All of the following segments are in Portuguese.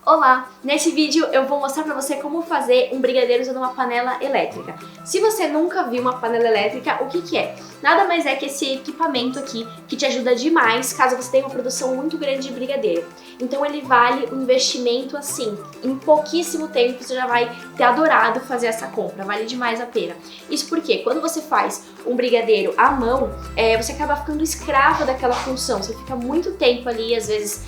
Olá! Nesse vídeo eu vou mostrar pra você como fazer um brigadeiro usando uma panela elétrica. Se você nunca viu uma panela elétrica, o que é? Nada mais é que esse equipamento aqui que te ajuda demais caso você tenha uma produção muito grande de brigadeiro. Então ele vale um investimento assim, em pouquíssimo tempo você já vai ter adorado fazer essa compra, vale demais a pena. Isso porque quando você faz um brigadeiro à mão, você acaba ficando escravo daquela função, você fica muito tempo ali, às vezes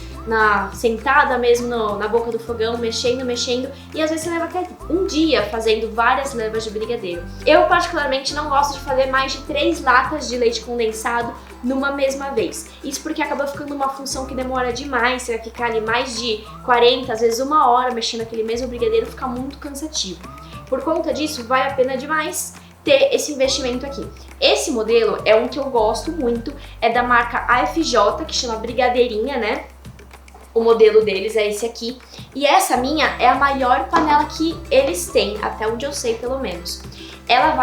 sentada mesmo na boca do fogão, mexendo, e às vezes você leva até um dia fazendo várias levas de brigadeiro. Eu particularmente não gosto de fazer mais de 3 latas de leite condensado numa mesma vez. Isso porque acaba ficando uma função que demora demais, você vai ficar ali mais de 40, às vezes 1 hora mexendo aquele mesmo brigadeiro, fica muito cansativo. Por conta disso, vale a pena demais ter esse investimento aqui. Esse modelo é um que eu gosto muito, é da marca AFJ, que chama Brigadeirinha, né? O modelo deles é esse aqui. E essa minha é a maior panela que eles têm, até onde eu sei pelo menos. Ela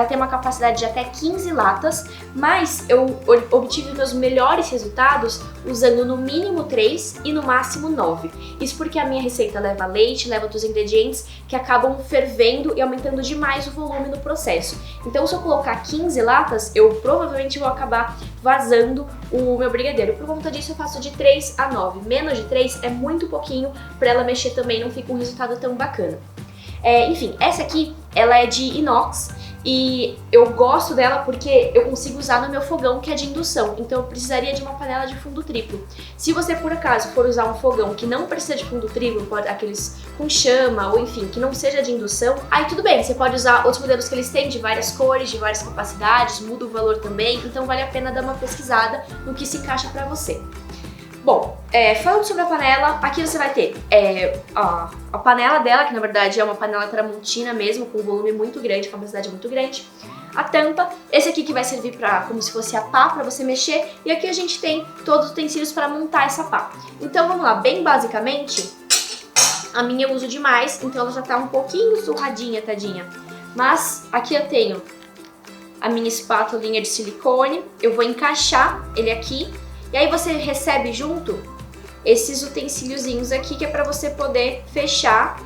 tem uma capacidade de até 15 latas, mas eu obtive meus melhores resultados usando no mínimo 3 e no máximo 9. Isso porque a minha receita leva leite, leva outros ingredientes que acabam fervendo e aumentando demais o volume no processo. Então se eu colocar 15 latas, eu provavelmente vou acabar vazando o meu brigadeiro. Por conta disso eu faço de 3 a 9. Menos de 3 é muito pouquinho, para ela mexer também não fica um resultado tão bacana. Enfim, essa aqui, ela é de inox e eu gosto dela porque eu consigo usar no meu fogão, que é de indução, então eu precisaria de uma panela de fundo triplo. Se você por acaso for usar um fogão que não precisa de fundo triplo, aqueles com chama ou enfim, que não seja de indução, aí tudo bem, você pode usar outros modelos que eles têm de várias cores, de várias capacidades, muda o valor também, então vale a pena dar uma pesquisada no que se encaixa pra você. Bom, falando sobre a panela, aqui você vai ter a panela dela, que na verdade é uma panela tramontina mesmo, com um volume muito grande, capacidade muito grande. A tampa, esse aqui que vai servir como se fosse a pá para você mexer, e aqui a gente tem todos os utensílios para montar essa pá. Então vamos lá, bem basicamente, a minha eu uso demais, então ela já tá um pouquinho surradinha, tadinha. Mas aqui eu tenho a minha espátulinha de silicone, eu vou encaixar ele aqui. E aí você recebe junto esses utensíliozinhos aqui, que é para você poder fechar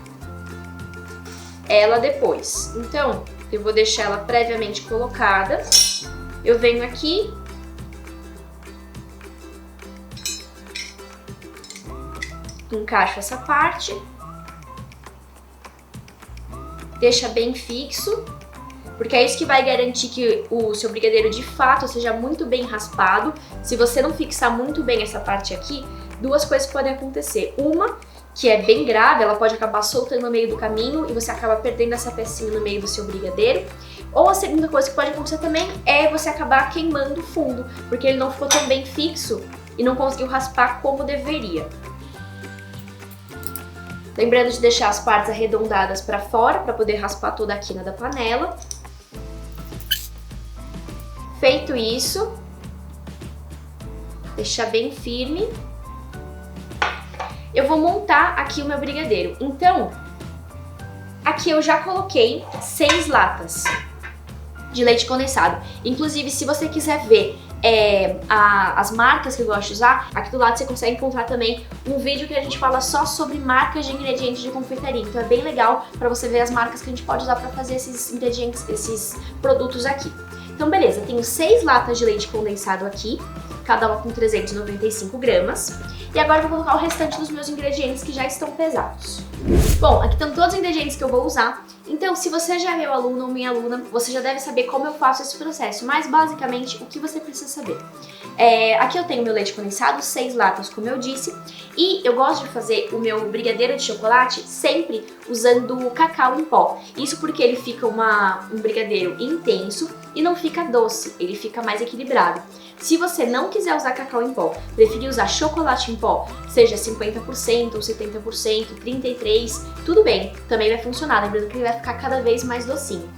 ela depois. Então, eu vou deixar ela previamente colocada. Eu venho aqui, encaixo essa parte, deixa bem fixo, porque é isso que vai garantir que o seu brigadeiro de fato seja muito bem raspado. Se você não fixar muito bem essa parte aqui, 2 coisas podem acontecer. Uma, que é bem grave, ela pode acabar soltando no meio do caminho e você acaba perdendo essa pecinha no meio do seu brigadeiro. Ou a segunda coisa que pode acontecer também é você acabar queimando o fundo, porque ele não ficou tão bem fixo e não conseguiu raspar como deveria. Lembrando de deixar as partes arredondadas para fora, para poder raspar toda a quina da panela. Feito isso, deixar bem firme, eu vou montar aqui o meu brigadeiro. Então, aqui eu já coloquei 6 latas de leite condensado. Inclusive, se você quiser ver as marcas que eu gosto de usar, aqui do lado você consegue encontrar também um vídeo que a gente fala só sobre marcas de ingredientes de confeitaria. Então é bem legal para você ver as marcas que a gente pode usar para fazer esses ingredientes, esses produtos aqui. Então beleza, tenho 6 latas de leite condensado aqui, cada uma com 395 gramas. E agora eu vou colocar o restante dos meus ingredientes que já estão pesados. Bom, aqui estão todos os ingredientes que eu vou usar. Então, se você já é meu aluno ou minha aluna, você já deve saber como eu faço esse processo. Mas, basicamente, o que você precisa saber? Aqui eu tenho meu leite condensado, 6 latas, como eu disse. E eu gosto de fazer o meu brigadeiro de chocolate sempre usando cacau em pó. Isso porque ele fica um brigadeiro intenso e não fica doce, ele fica mais equilibrado. Se você não quiser usar cacau em pó, preferir usar chocolate em pó, seja 50% ou 70%, 33%, tudo bem, também vai funcionar, lembrando que ele vai ficar cada vez mais docinho.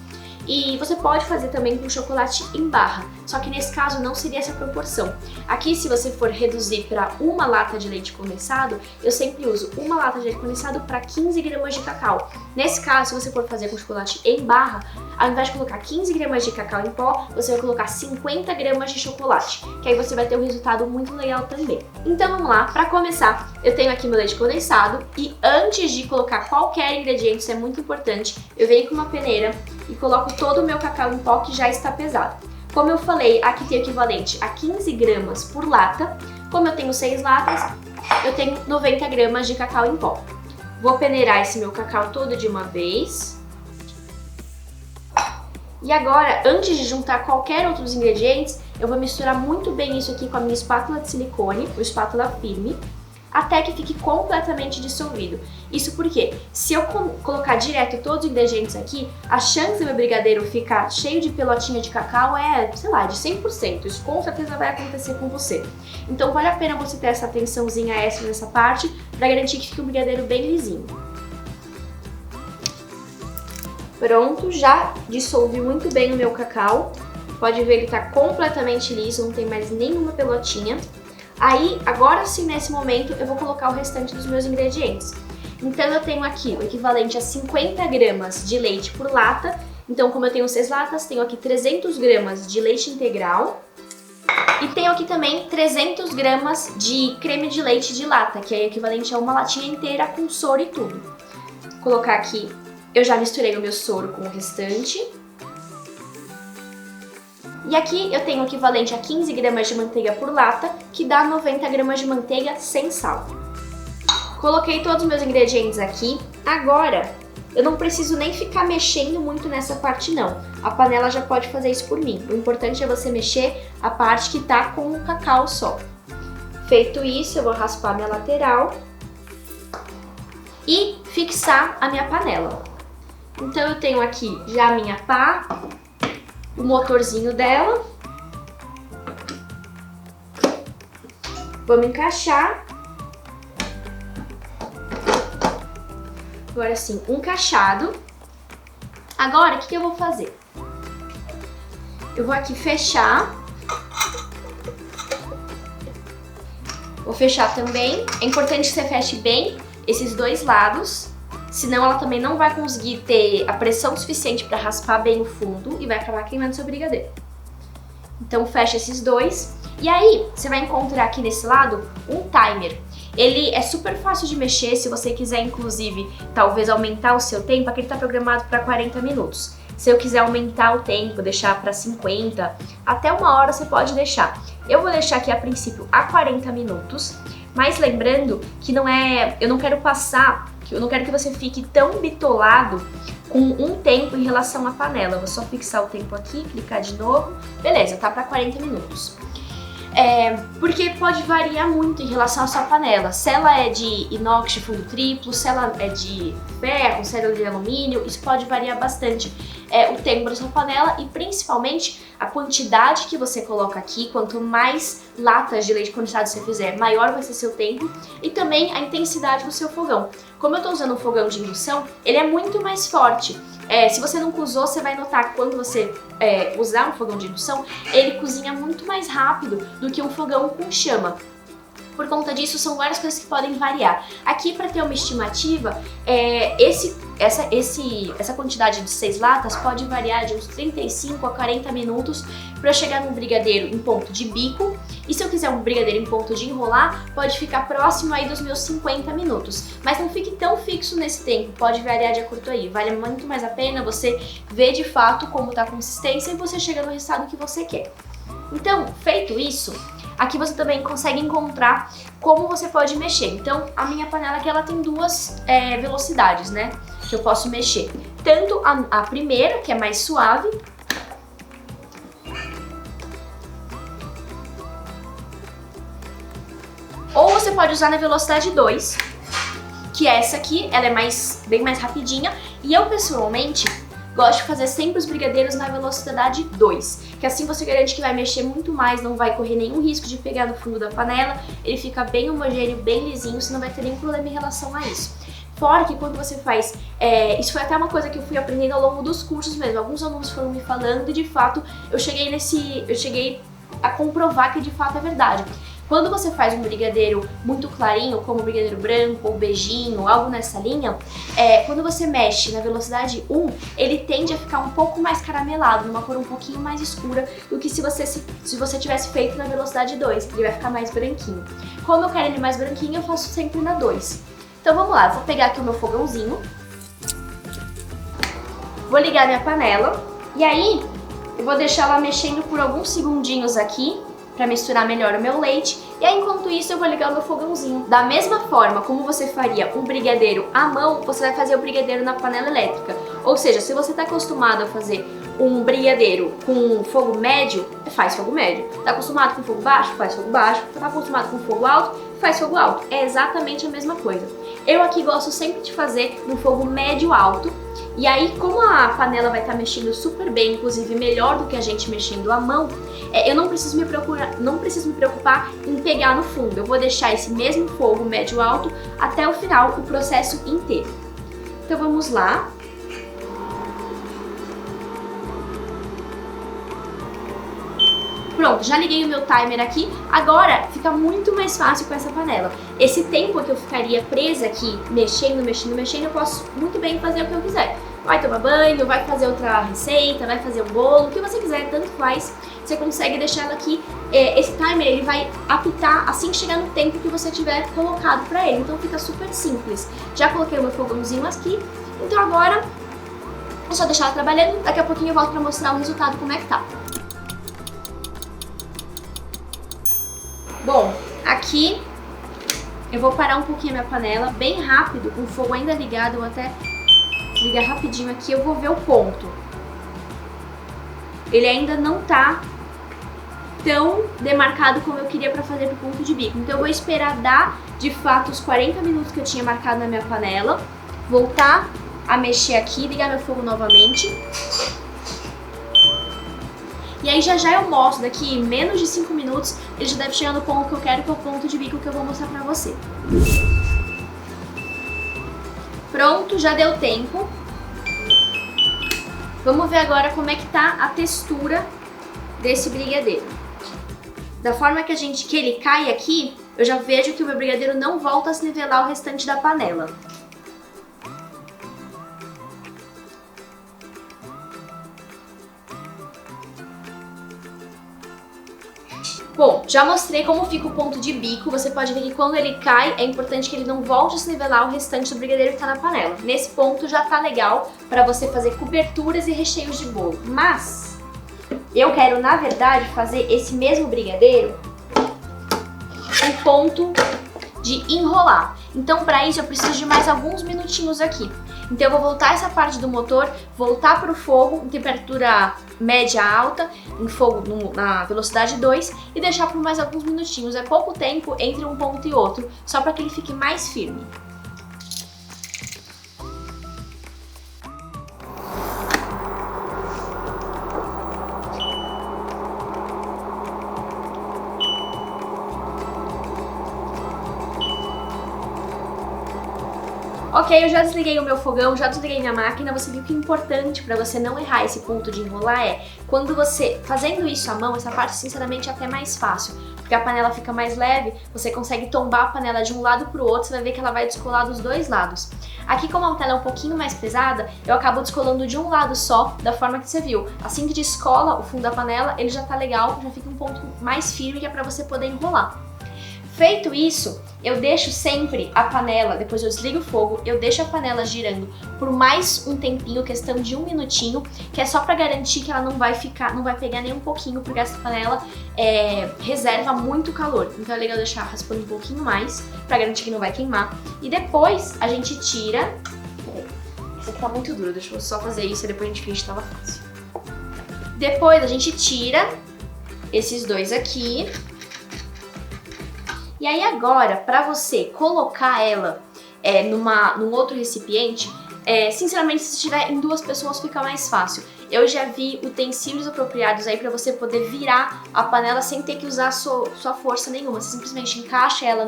E você pode fazer também com chocolate em barra, só que nesse caso não seria essa proporção. Aqui, se você for reduzir para uma lata de leite condensado, eu sempre uso uma lata de leite condensado para 15 gramas de cacau. Nesse caso, se você for fazer com chocolate em barra, ao invés de colocar 15 gramas de cacau em pó, você vai colocar 50 gramas de chocolate, que aí você vai ter um resultado muito legal também. Então vamos lá, para começar, eu tenho aqui meu leite condensado e antes de colocar qualquer ingrediente, isso é muito importante, eu venho com uma peneira e coloco todo o meu cacau em pó que já está pesado. Como eu falei, aqui tem o equivalente a 15 gramas por lata. Como eu tenho 6 latas, eu tenho 90 gramas de cacau em pó. Vou peneirar esse meu cacau todo de uma vez. E agora, antes de juntar qualquer outros ingredientes, eu vou misturar muito bem isso aqui com a minha espátula de silicone, ou espátula firme, até que fique completamente dissolvido. Isso porque, se eu colocar direto todos os ingredientes aqui, a chance do meu brigadeiro ficar cheio de pelotinha de cacau é, sei lá, de 100%. Isso com certeza vai acontecer com você. Então vale a pena você ter essa atençãozinha extra nessa parte, para garantir que fique um brigadeiro bem lisinho. Pronto, já dissolvi muito bem o meu cacau. Pode ver, ele tá completamente liso, não tem mais nenhuma pelotinha. Aí, agora sim, nesse momento, eu vou colocar o restante dos meus ingredientes. Então eu tenho aqui o equivalente a 50 gramas de leite por lata. Então, como eu tenho 6 latas, tenho aqui 300 gramas de leite integral. E tenho aqui também 300 gramas de creme de leite de lata, que é equivalente a uma latinha inteira com soro e tudo. Vou colocar aqui, eu já misturei o meu soro com o restante. E aqui eu tenho o equivalente a 15 gramas de manteiga por lata, que dá 90 gramas de manteiga sem sal. Coloquei todos os meus ingredientes aqui. Agora, eu não preciso nem ficar mexendo muito nessa parte não. A panela já pode fazer isso por mim. O importante é você mexer a parte que tá com o cacau só. Feito isso, eu vou raspar minha lateral e fixar a minha panela. Então eu tenho aqui já a minha pá, o motorzinho dela. Vamos encaixar. Agora sim, encaixado. Agora, o que eu vou fazer? Eu vou aqui fechar. Vou fechar também. É importante que você feche bem esses dois lados, senão ela também não vai conseguir ter a pressão suficiente para raspar bem o fundo e vai acabar queimando seu brigadeiro. Então fecha esses dois. E aí, você vai encontrar aqui nesse lado um timer. Ele é super fácil de mexer, se você quiser inclusive talvez aumentar o seu tempo, aqui ele está programado para 40 minutos. Se eu quiser aumentar o tempo, deixar para 50, até 1 hora você pode deixar. Eu vou deixar aqui a princípio a 40 minutos, mas lembrando que eu não quero que você fique tão bitolado com um tempo em relação à panela. Vou só fixar o tempo aqui, clicar de novo. Beleza, tá para 40 minutos. Porque pode variar muito em relação à sua panela. Se ela é de inox de fundo triplo, se ela é de ferro, se ela é de alumínio, isso pode variar bastante o tempo da sua panela e principalmente a quantidade que você coloca aqui. Quanto mais latas de leite condensado você fizer, maior vai ser seu tempo e também a intensidade do seu fogão. Como eu estou usando um fogão de indução, ele é muito mais forte. Se você nunca usou, você vai notar que quando você usar um fogão de indução, ele cozinha muito mais rápido do que um fogão com chama. Por conta disso, são várias coisas que podem variar. Aqui, para ter uma estimativa, essa quantidade de 6 latas pode variar de uns 35 a 40 minutos para chegar num brigadeiro em ponto de bico. E se eu quiser um brigadeiro em ponto de enrolar, pode ficar próximo aí dos meus 50 minutos. Mas não fique tão fixo nesse tempo, pode variar de acordo aí. Vale muito mais a pena você ver de fato como está a consistência e você chega no resultado que você quer. Então, feito isso, aqui você também consegue encontrar como você pode mexer. Então, a minha panela aqui ela tem duas velocidades, né? Que eu posso mexer. Tanto a primeira, que é mais suave, ou você pode usar na velocidade 2, que é essa aqui, ela é bem mais rapidinha. E eu, pessoalmente, gosto de fazer sempre os brigadeiros na velocidade 2, que assim você garante que vai mexer muito mais, não vai correr nenhum risco de pegar no fundo da panela, ele fica bem homogêneo, bem lisinho, você não vai ter nenhum problema em relação a isso. Fora que quando você faz, isso foi até uma coisa que eu fui aprendendo ao longo dos cursos mesmo. Alguns alunos foram me falando e de fato eu cheguei a comprovar que de fato é verdade. Quando você faz um brigadeiro muito clarinho, como o brigadeiro branco ou beijinho, algo nessa linha, quando você mexe na velocidade 1, ele tende a ficar um pouco mais caramelado, numa cor um pouquinho mais escura do que se você tivesse feito na velocidade 2, que ele vai ficar mais branquinho. Como eu quero ele mais branquinho, eu faço sempre na 2. Então vamos lá, vou pegar aqui o meu fogãozinho, vou ligar minha panela e aí eu vou deixar ela mexendo por alguns segundinhos aqui, para misturar melhor o meu leite, e aí enquanto isso eu vou ligar o meu fogãozinho. Da mesma forma como você faria um brigadeiro à mão, você vai fazer o brigadeiro na panela elétrica. Ou seja, se você está acostumado a fazer um brigadeiro com fogo médio, faz fogo médio. Tá acostumado com fogo baixo? Faz fogo baixo. Tá acostumado com fogo alto? Faz fogo alto. É exatamente a mesma coisa. Eu aqui gosto sempre de fazer no fogo médio alto. E aí, como a panela vai estar mexendo super bem, inclusive melhor do que a gente mexendo à mão, eu não preciso me preocupar em pegar no fundo. Eu vou deixar esse mesmo fogo médio alto até o final, o processo inteiro. Então vamos lá. Pronto, já liguei o meu timer aqui, agora fica muito mais fácil com essa panela. Esse tempo que eu ficaria presa aqui, mexendo, eu posso muito bem fazer o que eu quiser. Vai tomar banho, vai fazer outra receita, vai fazer um bolo, o que você quiser, tanto faz. Você consegue deixar ela aqui, esse timer ele vai apitar assim que chegar no tempo que você tiver colocado pra ele, então fica super simples. Já coloquei o meu fogãozinho aqui, então agora é só deixar ela trabalhando, daqui a pouquinho eu volto pra mostrar o resultado, como é que tá. Bom, aqui eu vou parar um pouquinho a minha panela, bem rápido, com o fogo ainda ligado, eu vou até desligar rapidinho aqui, eu vou ver o ponto. Ele ainda não tá tão demarcado como eu queria pra fazer pro ponto de bico, então eu vou esperar dar, de fato, os 40 minutos que eu tinha marcado na minha panela, voltar a mexer aqui, ligar meu fogo novamente. E aí já eu mostro, daqui menos de 5 minutos, ele já deve chegar no ponto que eu quero, que é o ponto de bico que eu vou mostrar pra você. Pronto, já deu tempo. Vamos ver agora como é que tá a textura desse brigadeiro. Da forma que ele cai aqui, eu já vejo que o meu brigadeiro não volta a se nivelar o restante da panela. Bom, já mostrei como fica o ponto de bico, você pode ver que quando ele cai, é importante que ele não volte a se nivelar o restante do brigadeiro que tá na panela. Nesse ponto já tá legal para você fazer coberturas e recheios de bolo, mas eu quero, na verdade, fazer esse mesmo brigadeiro em ponto de enrolar. Então, para isso, eu preciso de mais alguns minutinhos aqui. Então, eu vou voltar essa parte do motor, voltar para o fogo em temperatura média alta, em fogo na velocidade 2 e deixar por mais alguns minutinhos. É pouco tempo entre um ponto e outro, só para que ele fique mais firme. Ok, eu já desliguei o meu fogão, já desliguei minha máquina, você viu que o importante para você não errar esse ponto de enrolar é, quando você, fazendo isso à mão, essa parte sinceramente é até mais fácil, porque a panela fica mais leve, você consegue tombar a panela de um lado pro outro, você vai ver que ela vai descolar dos dois lados. Aqui, como a panela é um pouquinho mais pesada, eu acabo descolando de um lado só, da forma que você viu. Assim que descola o fundo da panela, ele já tá legal, já fica um ponto mais firme que é para você poder enrolar. Feito isso, eu deixo sempre a panela, depois eu desligo o fogo, eu deixo a panela girando por mais um tempinho, questão de 1 minutinho, que é só pra garantir que ela não vai pegar nem um pouquinho, porque essa panela reserva muito calor. Então é legal deixar raspando um pouquinho mais, pra garantir que não vai queimar. E depois a gente tira... Esse aqui tá muito duro, deixa eu só fazer isso e depois a gente finge que tava fácil. Depois a gente tira esses dois aqui. E aí agora, para você colocar ela num outro recipiente, sinceramente, se estiver em 2 pessoas fica mais fácil. Eu já vi utensílios apropriados aí para você poder virar a panela sem ter que usar sua força nenhuma. Você simplesmente encaixa ela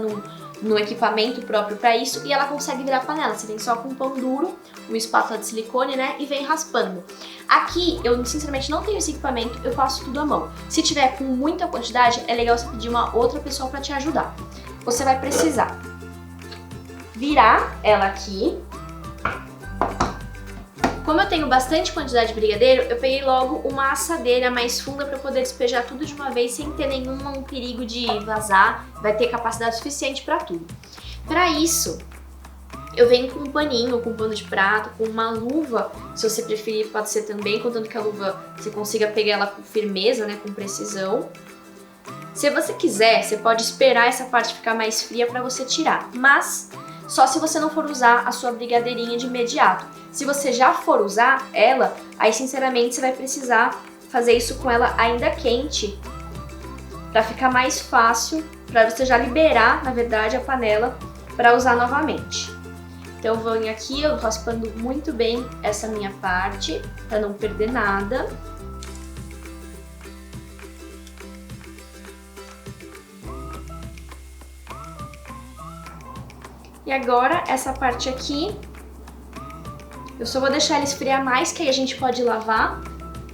no equipamento próprio para isso e ela consegue virar panela. Você vem só com um pão duro, uma espátula de silicone, né, e vem raspando. Aqui, eu sinceramente não tenho esse equipamento, eu faço tudo à mão. Se tiver com muita quantidade, é legal você pedir uma outra pessoa para te ajudar. Você vai precisar virar ela aqui. Como eu tenho bastante quantidade de brigadeiro, eu peguei logo uma assadeira mais funda para poder despejar tudo de uma vez sem ter nenhum perigo de vazar. Vai ter capacidade suficiente para tudo. Para isso, eu venho com um paninho, com um pano de prato, com uma luva, se você preferir pode ser também, contanto que a luva você consiga pegar ela com firmeza, né, com precisão. Se você quiser, você pode esperar essa parte ficar mais fria para você tirar, mas só se você não for usar a sua brigadeirinha de imediato. Se você já for usar ela, aí sinceramente você vai precisar fazer isso com ela ainda quente, para ficar mais fácil, para você já liberar, na verdade, a panela para usar novamente. Então eu venho aqui, eu raspando muito bem essa minha parte, para não perder nada. E agora, essa parte aqui, eu só vou deixar ela esfriar mais, que aí a gente pode lavar.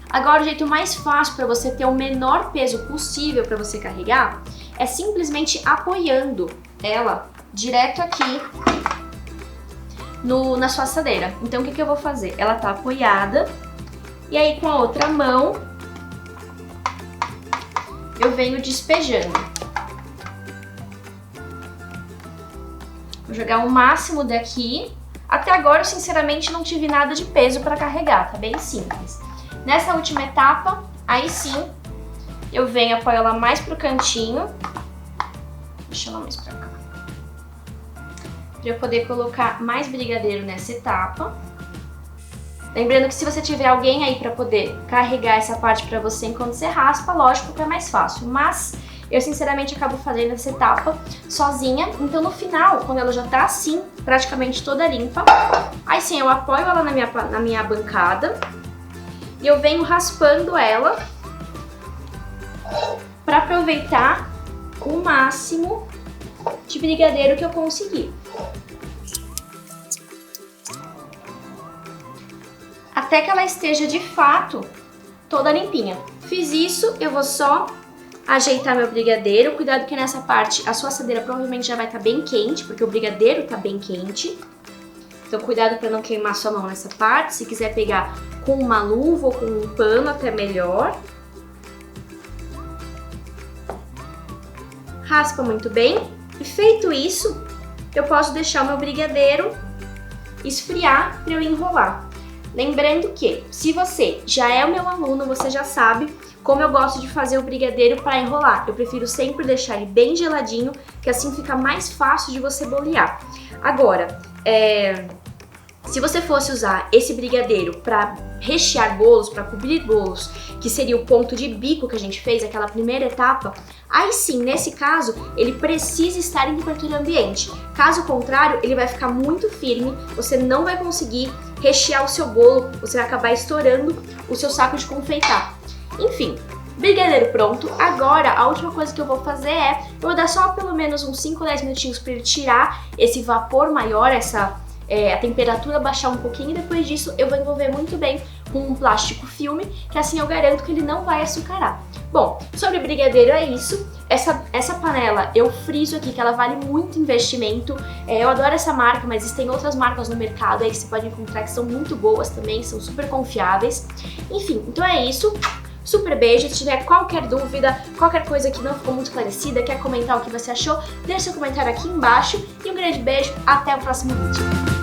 Agora, o jeito mais fácil para você ter o menor peso possível para você carregar é simplesmente apoiando ela direto aqui na sua assadeira. Então, o que eu vou fazer? Ela tá apoiada e aí com a outra mão eu venho despejando. Vou jogar o máximo daqui. Até agora, eu sinceramente não tive nada de peso para carregar, tá bem simples. Nessa última etapa, aí sim, eu venho, apoio ela mais pro cantinho. Deixa ela mais pra cá. Pra eu poder colocar mais brigadeiro nessa etapa. Lembrando que se você tiver alguém aí pra poder carregar essa parte pra você enquanto você raspa, lógico que é mais fácil, mas eu sinceramente acabo fazendo essa etapa sozinha. Então no final, quando ela já tá assim, praticamente toda limpa, aí sim eu apoio ela na minha bancada e eu venho raspando ela para aproveitar o máximo de brigadeiro que eu conseguir. Até que ela esteja de fato toda limpinha. Fiz isso, eu vou só ajeitar meu brigadeiro. Cuidado que nessa parte a sua assadeira provavelmente já vai estar bem quente, porque o brigadeiro tá bem quente. Então cuidado para não queimar sua mão nessa parte. Se quiser pegar com uma luva ou com um pano, até melhor. Raspa muito bem. E feito isso, eu posso deixar o meu brigadeiro esfriar para eu enrolar. Lembrando que, se você já é o meu aluno, você já sabe como eu gosto de fazer o brigadeiro para enrolar. Eu prefiro sempre deixar ele bem geladinho, que assim fica mais fácil de você bolear. Agora, se você fosse usar esse brigadeiro para rechear bolos, para cobrir bolos, que seria o ponto de bico que a gente fez, aquela primeira etapa, aí sim, nesse caso, ele precisa estar em temperatura ambiente. Caso contrário, ele vai ficar muito firme, você não vai conseguir rechear o seu bolo, você vai acabar estourando o seu saco de confeitar. Enfim, brigadeiro pronto. Agora, a última coisa que eu vou fazer eu vou dar só pelo menos uns 5 ou 10 minutinhos para ele tirar esse vapor maior, a temperatura baixar um pouquinho, e depois disso eu vou envolver muito bem com um plástico filme, que assim eu garanto que ele não vai açucarar. Bom, sobre brigadeiro é isso. Essa panela eu friso aqui que ela vale muito investimento. Eu adoro essa marca, mas existem outras marcas no mercado aí que você pode encontrar que são muito boas também, são super confiáveis. Enfim, então é isso. Super beijo, se tiver qualquer dúvida, qualquer coisa que não ficou muito esclarecida, quer comentar o que você achou, deixa seu comentário aqui embaixo e um grande beijo, até o próximo vídeo.